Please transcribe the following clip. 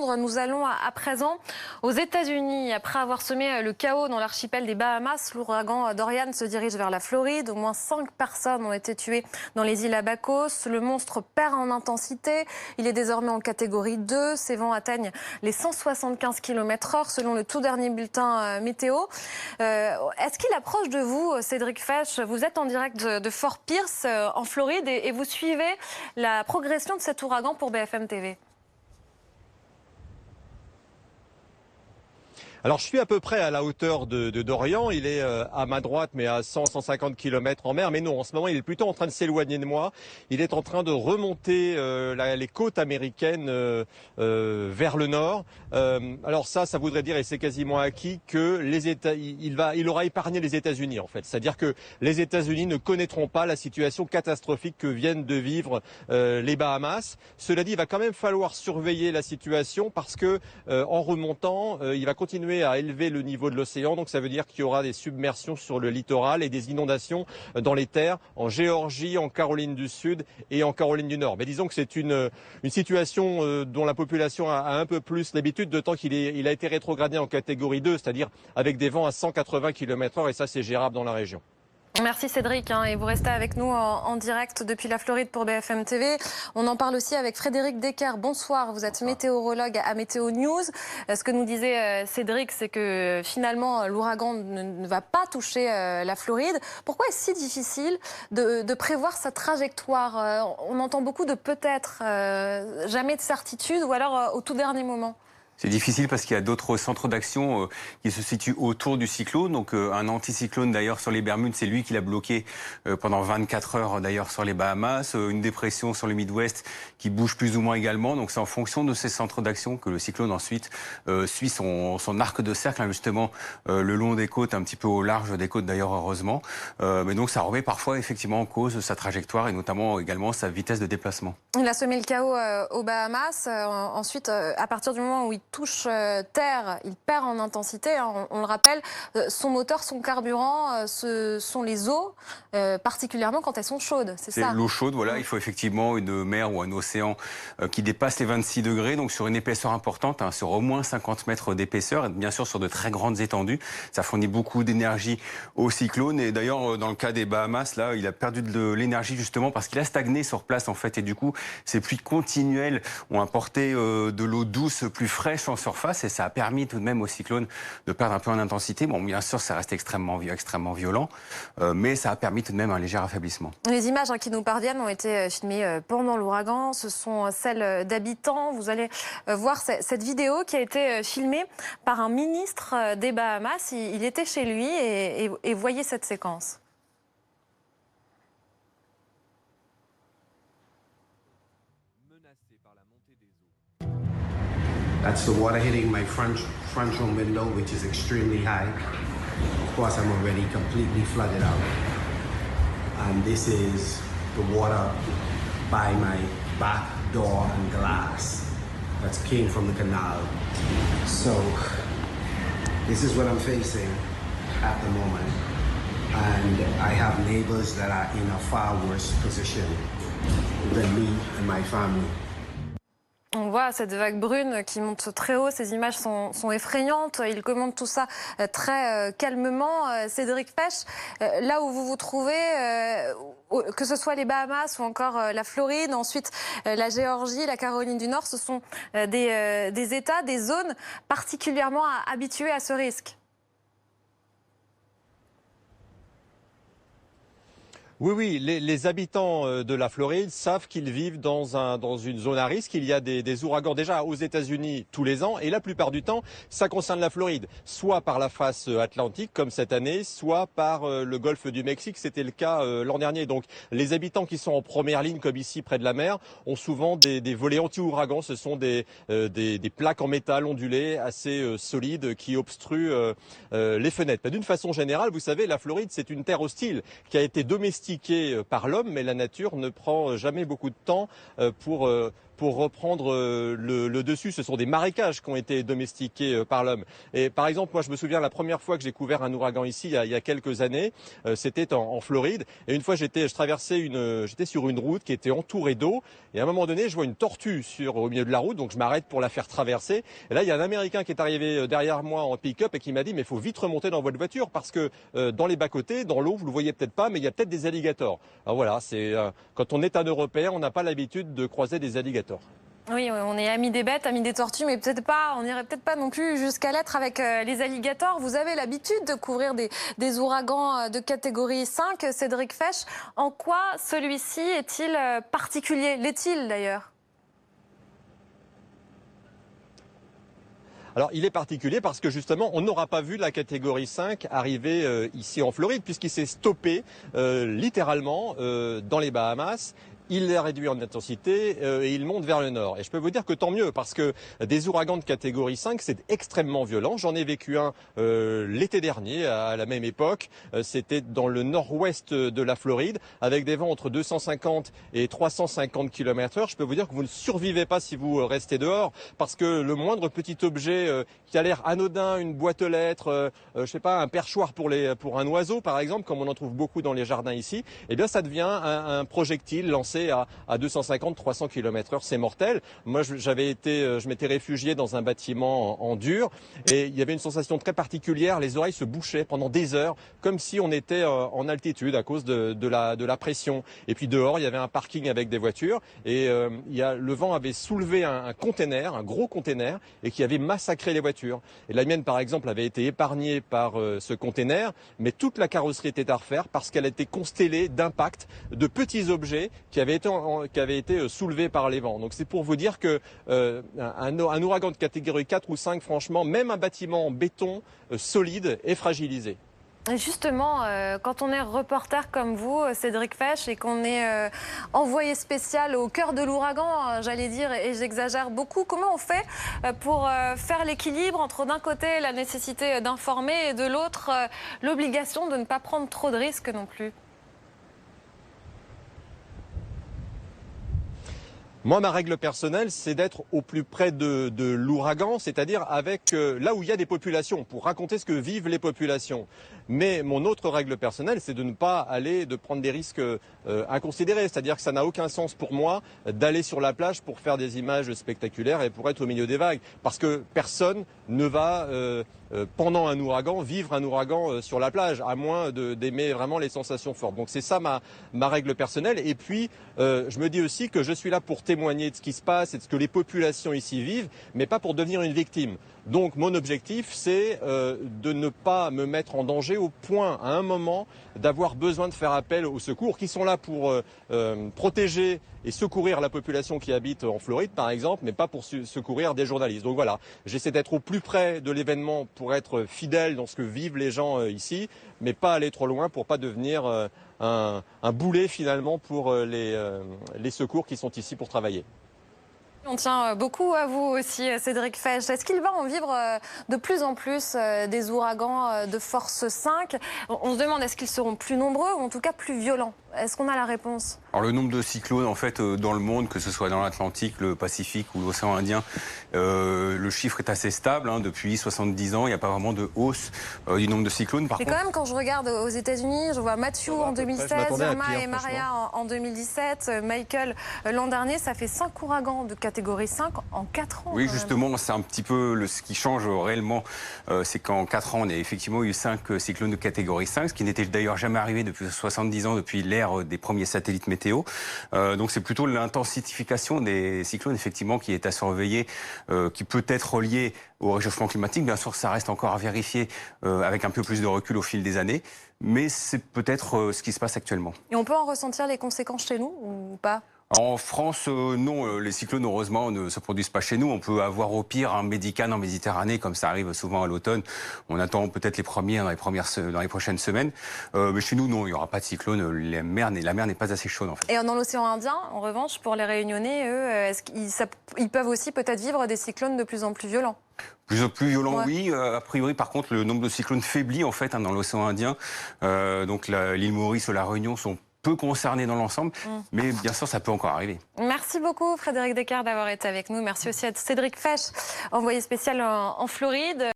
Nous allons à présent aux États-Unis. Après avoir semé le chaos dans l'archipel des Bahamas, l'ouragan Dorian se dirige vers la Floride. Au moins 5 personnes ont été tuées dans les îles Abacos. Le monstre perd en intensité. Il est désormais en catégorie 2. Ses vents atteignent les 175 km/h selon le tout dernier bulletin météo. Est-ce qu'il approche de vous, Cédric Fesch? Vous êtes en direct de Fort Pierce en Floride et vous suivez la progression de cet ouragan pour BFM TV. Alors je suis à peu près à la hauteur de Dorian, il est à ma droite mais à 100-150 km en mer, mais non, en ce moment il est plutôt en train de s'éloigner de moi, il est en train de remonter les côtes américaines vers le nord. Alors ça voudrait dire, et c'est quasiment acquis, que il aura épargné les États-Unis en fait, c'est-à-dire que les États-Unis ne connaîtront pas la situation catastrophique que viennent de vivre les Bahamas. Cela dit, il va quand même falloir surveiller la situation parce que en remontant, il va continuer à élever le niveau de l'océan, donc ça veut dire qu'il y aura des submersions sur le littoral et des inondations dans les terres en Géorgie, en Caroline du Sud et en Caroline du Nord. Mais disons que c'est une situation dont la population a un peu plus l'habitude, d'autant qu'il a été rétrogradé en catégorie 2, c'est-à-dire avec des vents à 180 km/h, et ça c'est gérable dans la région. Merci Cédric, et vous restez avec nous en direct depuis la Floride pour BFM TV. On en parle aussi avec Frédéric Decker. Bonsoir, vous êtes météorologue à Météo News. Ce que nous disait Cédric, c'est que finalement l'ouragan ne va pas toucher la Floride. Pourquoi est-ce si difficile de prévoir sa trajectoire? On entend beaucoup de peut-être, jamais de certitude, ou alors au tout dernier moment. C'est difficile parce qu'il y a d'autres centres d'action qui se situent autour du cyclone. Donc un anticyclone d'ailleurs sur les Bermudes, c'est lui qui l'a bloqué pendant 24 heures d'ailleurs sur les Bahamas. Une dépression sur le Midwest qui bouge plus ou moins également. Donc c'est en fonction de ces centres d'action que le cyclone ensuite suit son arc de cercle, justement le long des côtes, un petit peu au large des côtes d'ailleurs heureusement. Mais donc ça remet parfois effectivement en cause sa trajectoire et notamment également sa vitesse de déplacement. Il a semé le chaos aux Bahamas. Ensuite, à partir du moment où il touche terre, il perd en intensité. On le rappelle, son moteur, son carburant, ce sont les eaux, particulièrement quand elles sont chaudes. C'est ça. L'eau chaude, voilà. Il faut effectivement une mer ou un océan qui dépasse les 26 degrés, donc sur une épaisseur importante, sur au moins 50 mètres d'épaisseur, et bien sûr sur de très grandes étendues. Ça fournit beaucoup d'énergie au cyclone. Et d'ailleurs, dans le cas des Bahamas, là, il a perdu de l'énergie justement parce qu'il a stagné sur place en fait. Et du coup, ces pluies continuelles ont apporté de l'eau douce plus fraîche en surface et ça a permis tout de même au cyclone de perdre un peu en intensité. Bon, bien sûr, ça reste extrêmement violent, mais ça a permis tout de même un léger affaiblissement. Les images qui nous parviennent ont été filmées pendant l'ouragan. Ce sont celles d'habitants. Vous allez voir cette vidéo qui a été filmée par un ministre des Bahamas. Il était chez lui et voyez cette séquence. That's the water hitting my frontal window, which is extremely high. Of course, I'm already completely flooded out. And this is the water by my back door and glass that came from the canal. So this is what I'm facing at the moment. And I have neighbors that are in a far worse position than me and my family. On voit cette vague brune qui monte très haut. Ces images sont effrayantes. Il commente tout ça très calmement. Cédric Fesch, là où vous vous trouvez, que ce soit les Bahamas ou encore la Floride, ensuite la Géorgie, la Caroline du Nord, ce sont des États, des zones particulièrement habituées à ce risque. Oui, les habitants de la Floride savent qu'ils vivent dans une zone à risque. Il y a des ouragans déjà aux États-Unis tous les ans et la plupart du temps, ça concerne la Floride, soit par la face atlantique comme cette année, soit par le golfe du Mexique. C'était le cas l'an dernier. Donc les habitants qui sont en première ligne comme ici près de la mer ont souvent des volets anti-ouragans. Ce sont des plaques en métal ondulées assez solides qui obstruent les fenêtres. D'une façon générale, vous savez, la Floride c'est une terre hostile qui a été domestiquée par l'homme, mais la nature ne prend jamais beaucoup de temps pour pour reprendre le dessus. Ce sont des marécages qui ont été domestiqués par l'homme. Et par exemple, moi je me souviens la première fois que j'ai couvert un ouragan ici, il y a quelques années, c'était en Floride. Et une fois j'étais sur une route qui était entourée d'eau. Et à un moment donné, je vois une tortue au milieu de la route, donc je m'arrête pour la faire traverser. Et là, il y a un Américain qui est arrivé derrière moi en pick-up et qui m'a dit, mais il faut vite remonter dans votre voiture parce que dans les bas-côtés, dans l'eau, vous le voyez peut-être pas, mais il y a peut-être des alligators. Alors voilà, quand on est un Européen, on n'a pas l'habitude de croiser des alligators. Oui, on est amis des bêtes, amis des tortues, mais on n'irait peut-être pas non plus jusqu'à l'être avec les alligators. Vous avez l'habitude de couvrir des ouragans de catégorie 5, Cédric Fesch. En quoi celui-ci est-il particulier? L'est-il d'ailleurs? Alors, il est particulier parce que justement, on n'aura pas vu la catégorie 5 arriver ici en Floride puisqu'il s'est stoppé littéralement dans les Bahamas. Il est réduit en intensité et il monte vers le nord. Et je peux vous dire que tant mieux, parce que des ouragans de catégorie 5, c'est extrêmement violent. J'en ai vécu un l'été dernier, à la même époque. C'était dans le nord-ouest de la Floride, avec des vents entre 250 et 350 km/h. Je peux vous dire que vous ne survivez pas si vous restez dehors, parce que le moindre petit objet qui a l'air anodin, une boîte aux lettres, je sais pas, un perchoir pour un oiseau, par exemple, comme on en trouve beaucoup dans les jardins ici, eh bien, ça devient un projectile lancé à 250-300 km/h, c'est mortel. Moi, je m'étais réfugié dans un bâtiment en dur et il y avait une sensation très particulière. Les oreilles se bouchaient pendant des heures, comme si on était en altitude à cause de la pression. Et puis dehors, il y avait un parking avec des voitures et le vent avait soulevé un container, un gros container, et qui avait massacré les voitures. Et la mienne, par exemple, avait été épargnée par ce container, mais toute la carrosserie était à refaire parce qu'elle était constellée d'impacts de petits objets qui avaient été soulevés par les vents. Donc c'est pour vous dire que un ouragan de catégorie 4 ou 5, franchement, même un bâtiment en béton solide est fragilisé. Justement, quand on est reporter comme vous, Cédric Fesch, et qu'on est envoyé spécial au cœur de l'ouragan, j'allais dire, et j'exagère beaucoup, comment on fait pour faire l'équilibre entre d'un côté la nécessité d'informer et de l'autre l'obligation de ne pas prendre trop de risques non plus? Moi, ma règle personnelle, c'est d'être au plus près de l'ouragan, c'est-à-dire avec là où il y a des populations, pour raconter ce que vivent les populations. Mais mon autre règle personnelle, c'est de ne pas de prendre des risques inconsidérés. C'est-à-dire que ça n'a aucun sens pour moi d'aller sur la plage pour faire des images spectaculaires et pour être au milieu des vagues. Parce que personne ne va, pendant un ouragan, vivre un ouragan sur la plage, à moins d'aimer vraiment les sensations fortes. Donc c'est ça ma règle personnelle. Et puis, je me dis aussi que je suis là pour témoigner de ce qui se passe et de ce que les populations ici vivent, mais pas pour devenir une victime. Donc mon objectif, c'est de ne pas me mettre en danger au point, à un moment, d'avoir besoin de faire appel aux secours qui sont là pour protéger et secourir la population qui habite en Floride, par exemple, mais pas pour secourir des journalistes. Donc voilà, j'essaie d'être au plus près de l'événement pour être fidèle dans ce que vivent les gens ici, mais pas aller trop loin pour pas devenir un boulet finalement pour les secours qui sont ici pour travailler. On tient beaucoup à vous aussi, Cédric Fesch. Est-ce qu'il va en vivre de plus en plus des ouragans de force 5? On se demande, est-ce qu'ils seront plus nombreux ou en tout cas plus violents? Est-ce qu'on a la réponse? Alors le nombre de cyclones en fait dans le monde, que ce soit dans l'Atlantique, le Pacifique ou l'océan Indien, le chiffre est assez stable. Depuis 70 ans, il n'y a pas vraiment de hausse du nombre de cyclones. Mais quand même, quand je regarde aux États-Unis, je vois Matthew en 2016, Irma et Maria en 2017, Michael l'an dernier, ça fait 5 ouragans de catégorie 5 en 4 ans. Oui, justement, c'est un petit peu ce qui change réellement, c'est qu'en 4 ans, on a effectivement eu 5 cyclones de catégorie 5, ce qui n'était d'ailleurs jamais arrivé depuis 70 ans, depuis l'ère des premiers satellites météo. Donc c'est plutôt l'intensification des cyclones, effectivement, qui est à surveiller, qui peut être liée au réchauffement climatique. Bien sûr, ça reste encore à vérifier avec un peu plus de recul au fil des années, mais c'est peut-être ce qui se passe actuellement. Et on peut en ressentir les conséquences chez nous ou pas? En France, non, les cyclones, heureusement, ne se produisent pas chez nous. On peut avoir au pire un Médicane en Méditerranée, comme ça arrive souvent à l'automne. On attend peut-être les premiers dans les prochaines semaines. Mais chez nous, non, il n'y aura pas de cyclone. La mer n'est pas assez chaude, en fait. Et dans l'océan Indien, en revanche, pour les Réunionnais, eux, est-ce qu'ils peuvent aussi peut-être vivre des cyclones de plus en plus violents? Plus violent, ouais. Oui. A priori, par contre, le nombre de cyclones faiblit, en fait, dans l'océan Indien. Donc l'île Maurice ou la Réunion sont peu concerné dans l'ensemble, mais bien sûr, ça peut encore arriver. Merci beaucoup Frédéric Descartes d'avoir été avec nous. Merci aussi à Cédric Fesch, envoyé spécial en Floride.